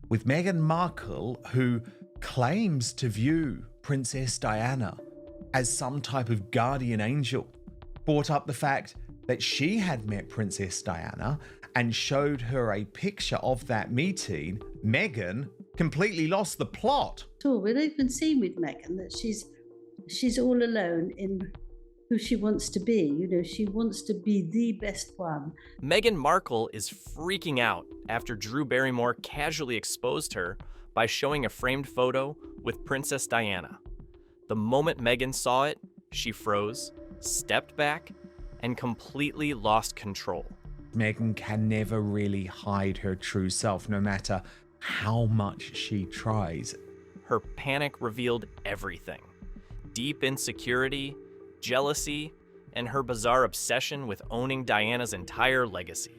with Meghan Markle, who claims to view Princess Diana as some type of guardian angel, brought up the fact that she had met Princess Diana and showed her a picture of that meeting. Meghan completely lost the plot. We've even seen with Meghan that she's all alone in who she wants to be. You know, she wants to be the best one. Meghan Markle is freaking out after Drew Barrymore casually exposed her by showing a framed photo with Princess Diana. The moment Meghan saw it, she froze, stepped back, and completely lost control. Meghan can never really hide her true self, no matter how much she tries. Her panic revealed everything: deep insecurity, jealousy, and her bizarre obsession with owning Diana's entire legacy.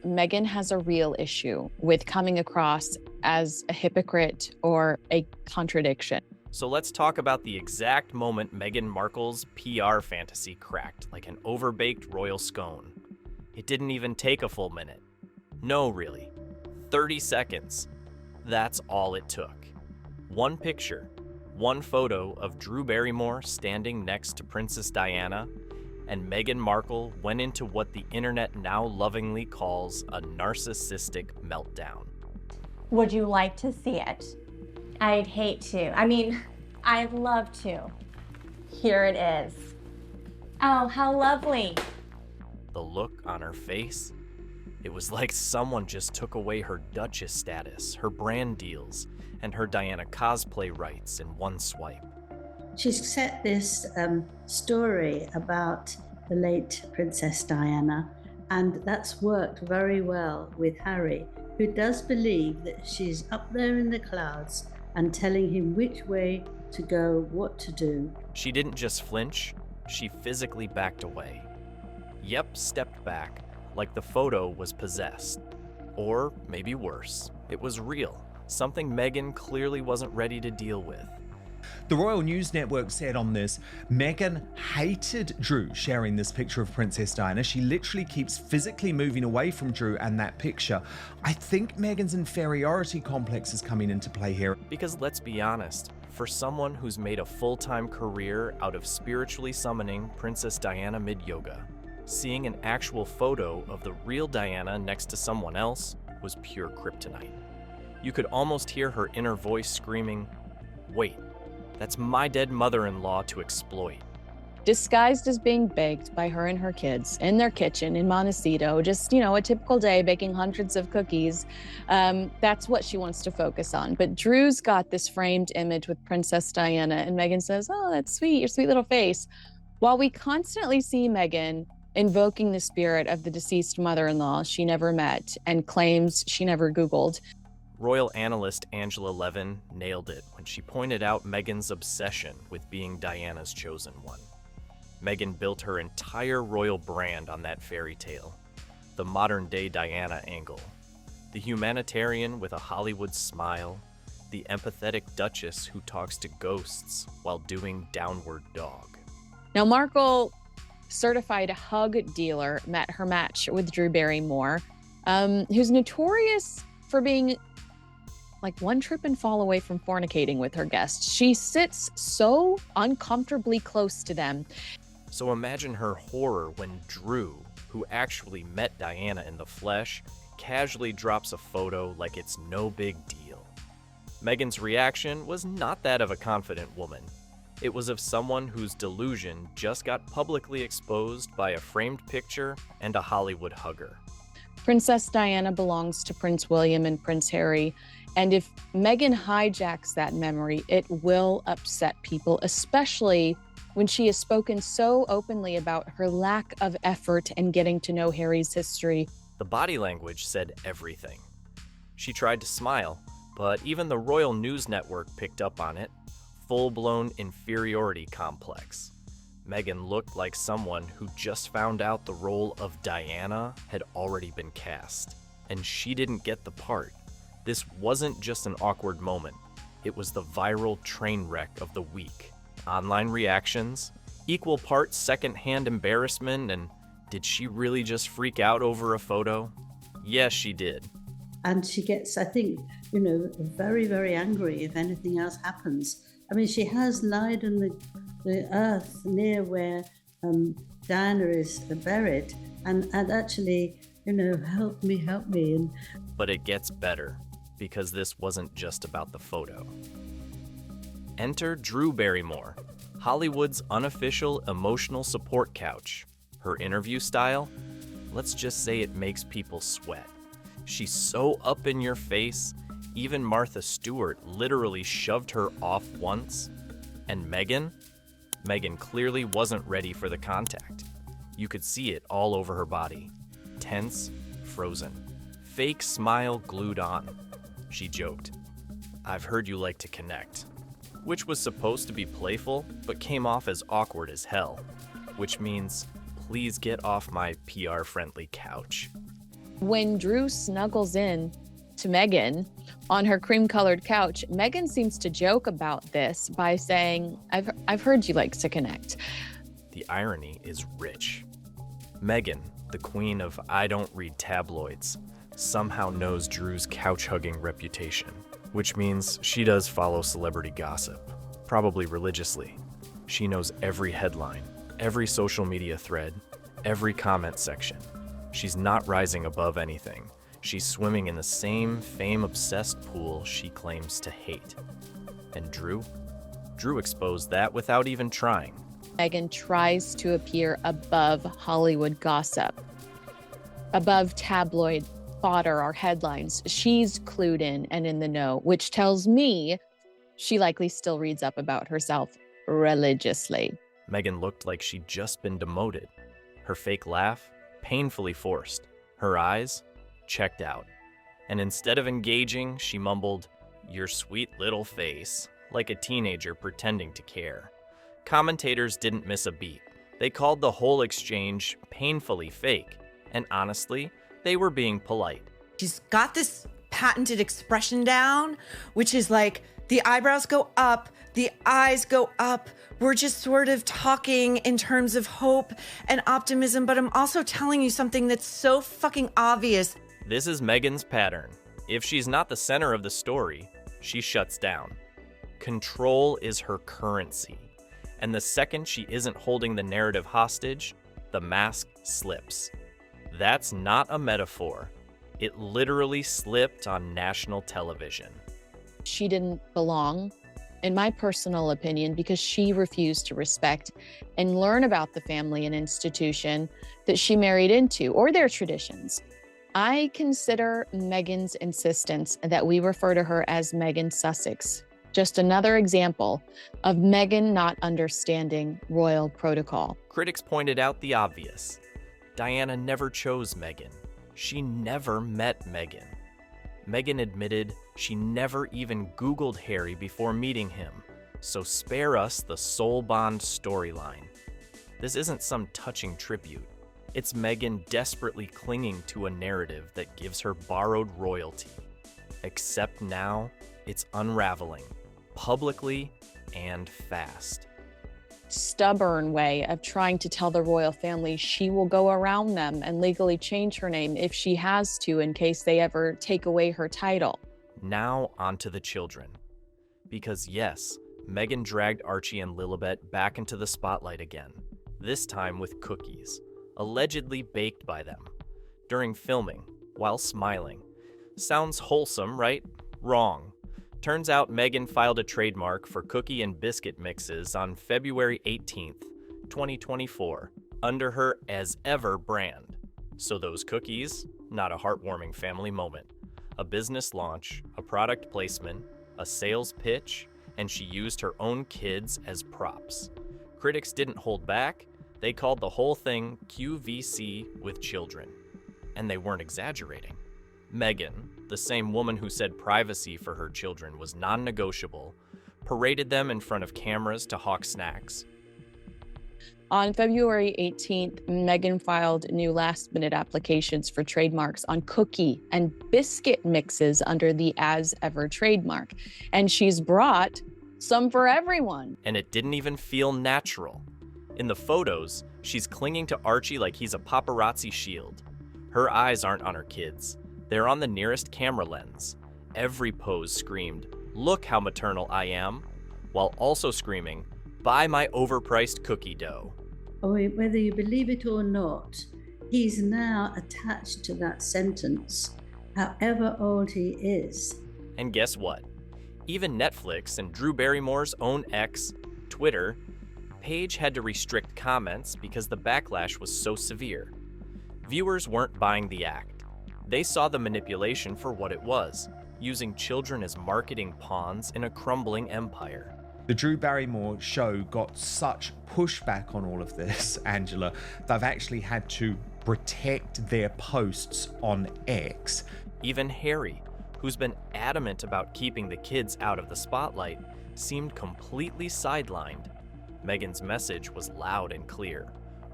Meghan has a real issue with coming across as a hypocrite or a contradiction. So let's talk about the exact moment Meghan Markle's PR fantasy cracked like an overbaked royal scone. It didn't even take a full minute. No, really. 30 seconds. That's all it took. One picture, one photo of Drew Barrymore standing next to Princess Diana, and Meghan Markle went into what the internet now lovingly calls a narcissistic meltdown. Would you like to see it? I'd hate to. I mean, I'd love to. Here it is. Oh, how lovely. The look on her face, it was like someone just took away her Duchess status, her brand deals, and her Diana cosplay rights in one swipe. She's set this story about the late Princess Diana, and that's worked very well with Harry, who does believe that she's up there in the clouds and telling him which way to go, what to do. She didn't just flinch, she physically backed away. Yep, stepped back, like the photo was possessed. Or maybe worse, it was real, something Meghan clearly wasn't ready to deal with. The Royal News Network said on this, Meghan hated Drew sharing this picture of Princess Diana. She literally keeps physically moving away from Drew and that picture. I think Meghan's inferiority complex is coming into play here. Because let's be honest, for someone who's made a full-time career out of spiritually summoning Princess Diana mid-yoga, seeing an actual photo of the real Diana next to someone else was pure kryptonite. You could almost hear her inner voice screaming, "Wait, that's my dead mother-in-law to exploit." Disguised as being baked by her and her kids in their kitchen in Montecito, just, a typical day baking hundreds of cookies. That's what she wants to focus on. But Drew's got this framed image with Princess Diana, and Meghan says, "Oh, that's sweet, your sweet little face." While we constantly see Meghan invoking the spirit of the deceased mother-in-law she never met and claims she never Googled, Royal analyst Angela Levin nailed it when she pointed out Meghan's obsession with being Diana's chosen one. Meghan built her entire royal brand on that fairy tale, the modern-day Diana angle, the humanitarian with a Hollywood smile, the empathetic Duchess who talks to ghosts while doing downward dog. Now, Markle, certified hug dealer, met her match with Drew Barrymore, who's notorious for being like one trip and fall away from fornicating with her guests. She sits so uncomfortably close to them. So imagine her horror when Drew, who actually met Diana in the flesh, casually drops a photo like it's no big deal. Meghan's reaction was not that of a confident woman. It was of someone whose delusion just got publicly exposed by a framed picture and a Hollywood hugger. Princess Diana belongs to Prince William and Prince Harry, and if Meghan hijacks that memory, it will upset people, especially when she has spoken so openly about her lack of effort in getting to know Harry's history. The body language said everything. She tried to smile, but even the Royal News Network picked up on it. Full-blown inferiority complex. Meghan looked like someone who just found out the role of Diana had already been cast, and she didn't get the part. This wasn't just an awkward moment. It was the viral train wreck of the week. Online reactions, equal parts secondhand embarrassment, and did she really just freak out over a photo? Yes, she did. And she gets, I think, very, very angry if anything else happens. I mean, she has lied on the earth near where Diana is buried, and actually, help me. And But it gets better, because this wasn't just about the photo. Enter Drew Barrymore, Hollywood's unofficial emotional support couch. Her interview style? Let's just say it makes people sweat. She's so up in your face, even Martha Stewart literally shoved her off once. And Meghan clearly wasn't ready for the contact. You could see it all over her body. Tense, frozen. Fake smile glued on. She joked, "I've heard you like to connect," which was supposed to be playful, but came off as awkward as hell, which means, please get off my PR-friendly couch. When Drew snuggles in to Meghan on her cream-colored couch, Meghan seems to joke about this by saying, I've heard you like to connect. The irony is rich. Meghan, the queen of I don't read tabloids, somehow knows Drew's couch-hugging reputation, which means she does follow celebrity gossip, probably religiously. She knows every headline, every social media thread, every comment section. She's not rising above anything. She's swimming in the same fame-obsessed pool she claims to hate. And Drew exposed that without even trying. Meghan tries to appear above Hollywood gossip, above tabloid fodder or headlines. She's clued in and in the know, which tells me she likely still reads up about herself religiously. Meghan looked like she'd just been demoted. Her fake laugh, painfully forced. Her eyes, checked out. And instead of engaging, she mumbled, "Your sweet little face," like a teenager pretending to care. Commentators didn't miss a beat. They called the whole exchange painfully fake. And honestly, they were being polite. She's got this patented expression down, which is like the eyebrows go up, the eyes go up. We're just sort of talking in terms of hope and optimism, but I'm also telling you something that's so fucking obvious. This is Meghan's pattern. If she's not the center of the story, she shuts down. Control is her currency. And the second she isn't holding the narrative hostage, the mask slips. That's not a metaphor. It literally slipped on national television. She didn't belong, in my personal opinion, because she refused to respect and learn about the family and institution that she married into, or their traditions. I consider Meghan's insistence that we refer to her as Meghan Sussex just another example of Meghan not understanding royal protocol. Critics pointed out the obvious. Diana never chose Meghan. She never met Meghan. Meghan admitted she never even Googled Harry before meeting him, so spare us the soul bond storyline. This isn't some touching tribute. It's Meghan desperately clinging to a narrative that gives her borrowed royalty. Except now, it's unraveling, publicly and fast. Stubborn way of trying to tell the royal family she will go around them and legally change her name if she has to in case they ever take away her title. Now onto the children. Because yes, Meghan dragged Archie and Lilibet back into the spotlight again, this time with cookies, allegedly baked by them, during filming, while smiling. Sounds wholesome, right? Wrong. Turns out Meghan filed a trademark for cookie and biscuit mixes on February 18th, 2024, under her As Ever brand. So those cookies, not a heartwarming family moment. A business launch, a product placement, a sales pitch, and she used her own kids as props. Critics didn't hold back. They called the whole thing QVC with children. And they weren't exaggerating. Meghan, the same woman who said privacy for her children was non-negotiable, paraded them in front of cameras to hawk snacks. On February 18th, Meghan filed new last-minute applications for trademarks on cookie and biscuit mixes under the As Ever trademark. And she's brought some for everyone. And it didn't even feel natural. In the photos, she's clinging to Archie like he's a paparazzi shield. Her eyes aren't on her kids. They're on the nearest camera lens. Every pose screamed, "Look how maternal I am," while also screaming, "Buy my overpriced cookie dough." Whether you believe it or not, he's now attached to that sentence, however old he is. And guess what? Even Netflix and Drew Barrymore's own ex, Twitter, page had to restrict comments because the backlash was so severe. Viewers weren't buying the act. They saw the manipulation for what it was, using children as marketing pawns in a crumbling empire. The Drew Barrymore show got such pushback on all of this, Angela, they've actually had to protect their posts on X. Even Harry, who's been adamant about keeping the kids out of the spotlight, seemed completely sidelined. Meghan's message was loud and clear.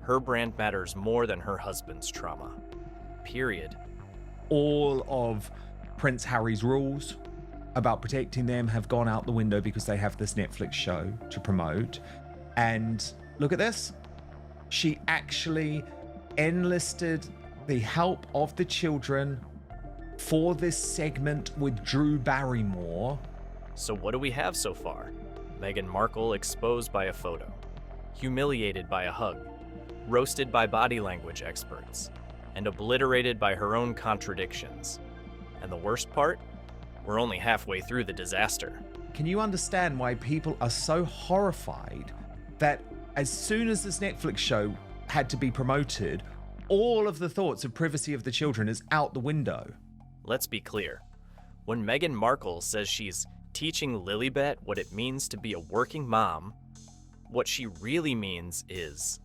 Her brand matters more than her husband's trauma. Period. All of Prince Harry's rules about protecting them have gone out the window because they have this Netflix show to promote. And look at this. She actually enlisted the help of the children for this segment with Drew Barrymore. So what do we have so far? Meghan Markle exposed by a photo, humiliated by a hug, roasted by body language experts, and obliterated by her own contradictions. And the worst part? We're only halfway through the disaster. Can you understand why people are so horrified that as soon as this Netflix show had to be promoted, all of the thoughts of privacy of the children is out the window? Let's be clear. When Meghan Markle says she's teaching Lilibet what it means to be a working mom, what she really means is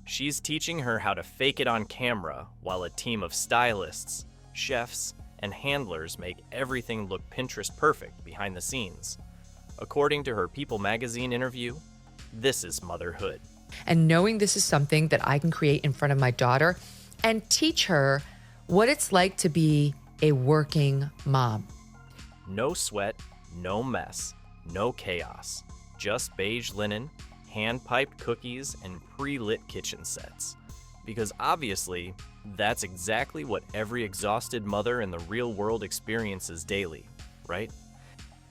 she's teaching her how to fake it on camera while a team of stylists, chefs, and handlers make everything look Pinterest perfect behind the scenes. According to her People magazine interview, this is motherhood. And knowing this is something that I can create in front of my daughter and teach her what it's like to be a working mom. No sweat, no mess, no chaos. Just beige linen, hand-piped cookies, and pre-lit kitchen sets. Because obviously, that's exactly what every exhausted mother in the real world experiences daily, right?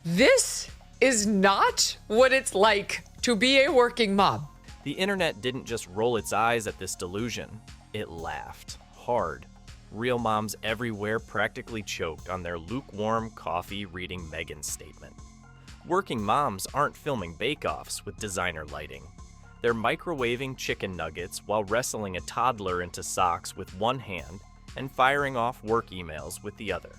This is not what it's like to be a working mom. The internet didn't just roll its eyes at this delusion, it laughed hard. Real moms everywhere practically choked on their lukewarm coffee reading Meghan's statement. Working moms aren't filming bake-offs with designer lighting. They're microwaving chicken nuggets while wrestling a toddler into socks with one hand and firing off work emails with the other.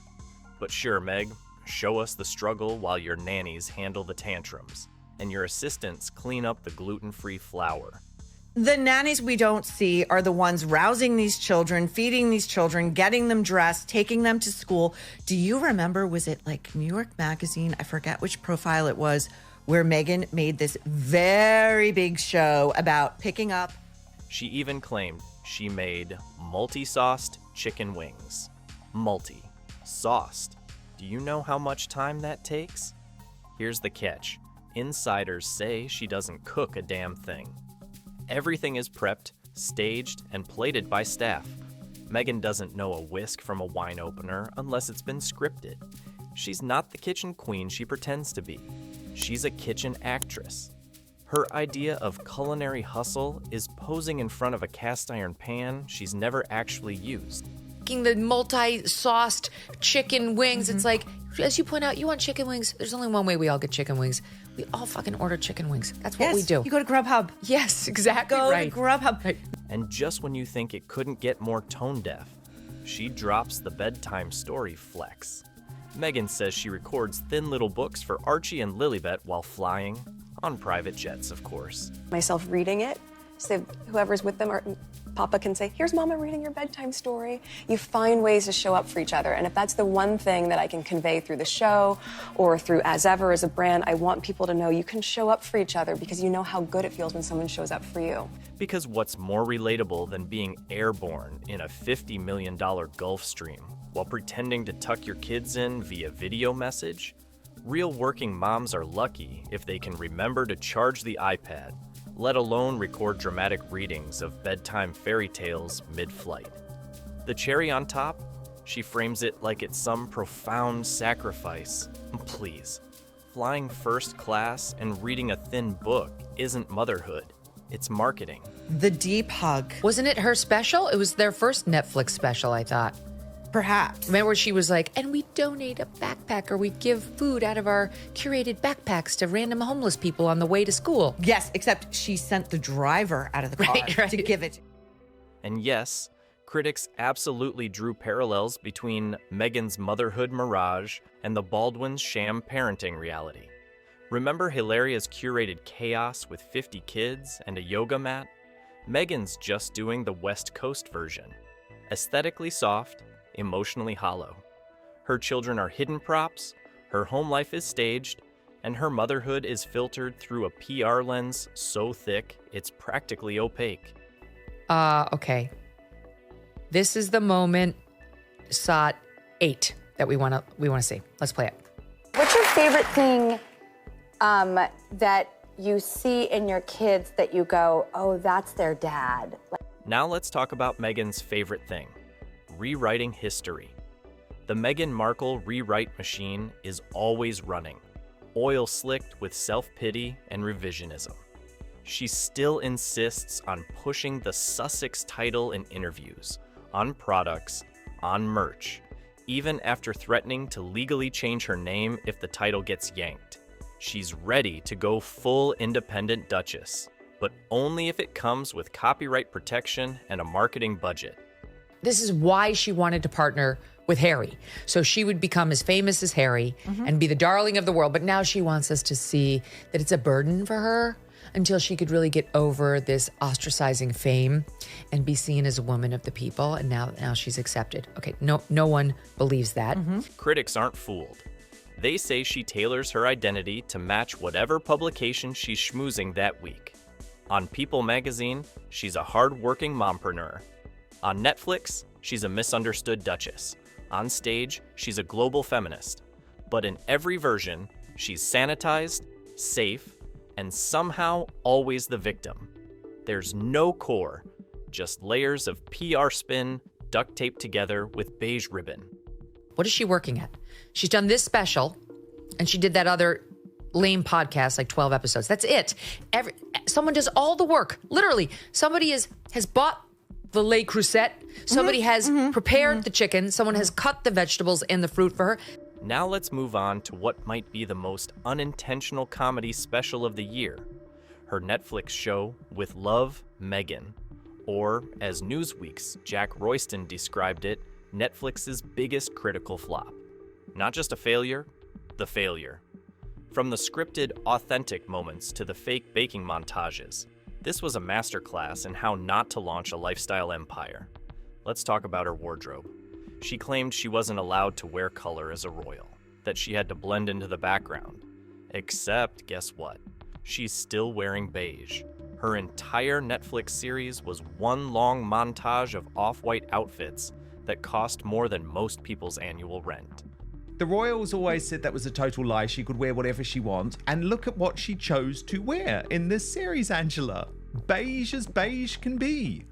But sure, Meg, show us the struggle while your nannies handle the tantrums and your assistants clean up the gluten-free flour. The nannies we don't see are the ones rousing these children, feeding these children, getting them dressed, taking them to school. Do you remember, was it like New York Magazine? I forget which profile it was, where Meghan made this very big show about picking up. She even claimed she made multi-sauced chicken wings. Multi-sauced. Do you know how much time that takes? Here's the catch. Insiders say she doesn't cook a damn thing. Everything is prepped, staged, and plated by staff. Meghan doesn't know a whisk from a wine opener unless it's been scripted. She's not the kitchen queen she pretends to be. She's a kitchen actress. Her idea of culinary hustle is posing in front of a cast iron pan she's never actually used. The multi-sauced chicken wings. It's like, as you point out, you want chicken wings. There's only one way we all get chicken wings. We all fucking order chicken wings. That's what we do. You go to Grubhub. Yes, exactly right. Go to Grubhub. Right. And just when you think it couldn't get more tone deaf, she drops the bedtime story flex. Meghan says she records thin little books for Archie and Lilibet while flying, on private jets, of course. Myself reading it, so whoever's with them, or Papa can say, here's Mama reading your bedtime story. You find ways to show up for each other. And if that's the one thing that I can convey through the show or through As Ever as a brand, I want people to know you can show up for each other because you know how good it feels when someone shows up for you. Because what's more relatable than being airborne in a $50 million Gulfstream while pretending to tuck your kids in via video message? Real working moms are lucky if they can remember to charge the iPad, let alone record dramatic readings of bedtime fairy tales mid-flight. The cherry on top? She frames it like it's some profound sacrifice. Please. Flying first class and reading a thin book isn't motherhood. It's marketing. The deep hug. Wasn't it her special? It was their first Netflix special, I thought. Perhaps. Remember where she was like, and we donate a backpack, or we give food out of our curated backpacks to random homeless people on the way to school. Yes, except she sent the driver out of the car Right. to give it. And yes, critics absolutely drew parallels between Meghan's motherhood mirage and the Baldwin's sham parenting reality. Remember Hilaria's curated chaos with 50 kids and a yoga mat? Meghan's just doing the West Coast version. Aesthetically soft, emotionally hollow. Her children are hidden props, her home life is staged, and her motherhood is filtered through a PR lens so thick it's practically opaque. Okay. This is the moment, SOT 8, that we want to see. Let's play it. What's your favorite thing that you see in your kids that you go, oh, that's their dad? Now let's talk about Meghan's favorite thing, rewriting history. The Meghan Markle rewrite machine is always running, oil-slicked with self-pity and revisionism. She still insists on pushing the Sussex title in interviews, on products, on merch, even after threatening to legally change her name if the title gets yanked. She's ready to go full independent Duchess, but only if it comes with copyright protection and a marketing budget. This is why she wanted to partner with Harry, so she would become as famous as Harry and be the darling of the world. But now she wants us to see that it's a burden for her until she could really get over this ostracizing fame and be seen as a woman of the people. And now she's accepted. Okay, no one believes that. Critics aren't fooled. They say she tailors her identity to match whatever publication she's schmoozing that week. On People magazine, she's a hard-working mompreneur. On Netflix, she's a misunderstood duchess. On stage, she's a global feminist. But in every version, she's sanitized, safe, and somehow always the victim. There's no core, just layers of PR spin duct taped together with beige ribbon. What is she working at? She's done this special, and she did that other lame podcast, like 12 episodes. That's it. Someone does all the work. Literally, somebody has bought the Le Creuset. Somebody has prepared the chicken. Someone has cut the vegetables and the fruit for her. Now let's move on to what might be the most unintentional comedy special of the year. Her Netflix show, With Love, Meghan. Or, as Newsweek's Jack Royston described it, Netflix's biggest critical flop. Not just a failure, the failure. From the scripted, authentic moments to the fake baking montages, this was a masterclass in how not to launch a lifestyle empire. Let's talk about her wardrobe. She claimed she wasn't allowed to wear color as a royal, that she had to blend into the background. Except, guess what? She's still wearing beige. Her entire Netflix series was one long montage of off-white outfits that cost more than most people's annual rent. The royals always said that was a total lie. She could wear whatever she wants. And look at what she chose to wear in this series, Angela. Beige as beige can be.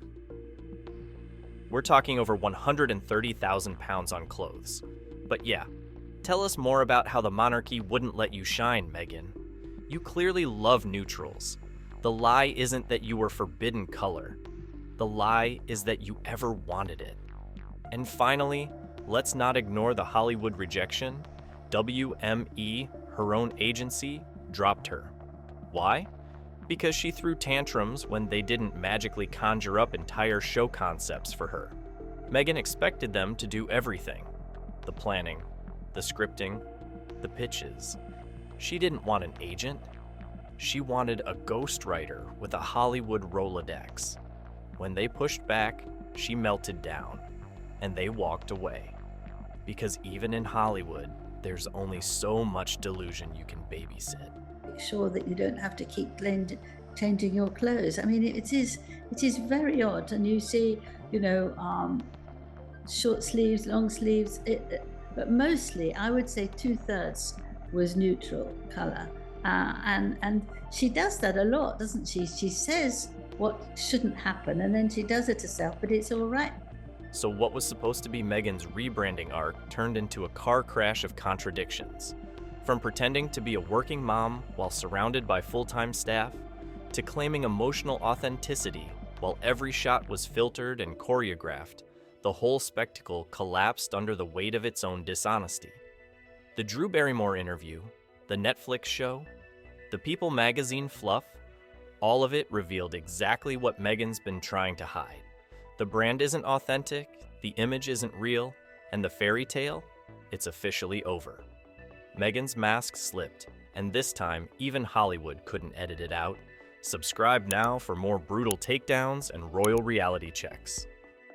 We're talking over 130,000 pounds on clothes. But yeah, tell us more about how the monarchy wouldn't let you shine, Meghan. You clearly love neutrals. The lie isn't that you were forbidden color. The lie is that you ever wanted it. And finally, let's not ignore the Hollywood rejection. WME, her own agency, dropped her. Why? Because she threw tantrums when they didn't magically conjure up entire show concepts for her. Meghan expected them to do everything. The planning, the scripting, the pitches. She didn't want an agent. She wanted a ghostwriter with a Hollywood Rolodex. When they pushed back, she melted down, and they walked away. Because even in Hollywood, there's only so much delusion you can babysit. Make sure that you don't have to keep changing your clothes. I mean, it is very odd. And you see, short sleeves, long sleeves, but mostly I would say 2/3 was neutral color. And she does that a lot, doesn't she? She says what shouldn't happen and then she does it herself, but it's all right. So what was supposed to be Meghan's rebranding arc turned into a car crash of contradictions. From pretending to be a working mom while surrounded by full-time staff, to claiming emotional authenticity while every shot was filtered and choreographed, the whole spectacle collapsed under the weight of its own dishonesty. The Drew Barrymore interview, the Netflix show, the People magazine fluff, all of it revealed exactly what Meghan's been trying to hide. The brand isn't authentic, the image isn't real, and the fairy tale, it's officially over. Meghan's mask slipped, and this time even Hollywood couldn't edit it out. Subscribe now for more brutal takedowns and royal reality checks.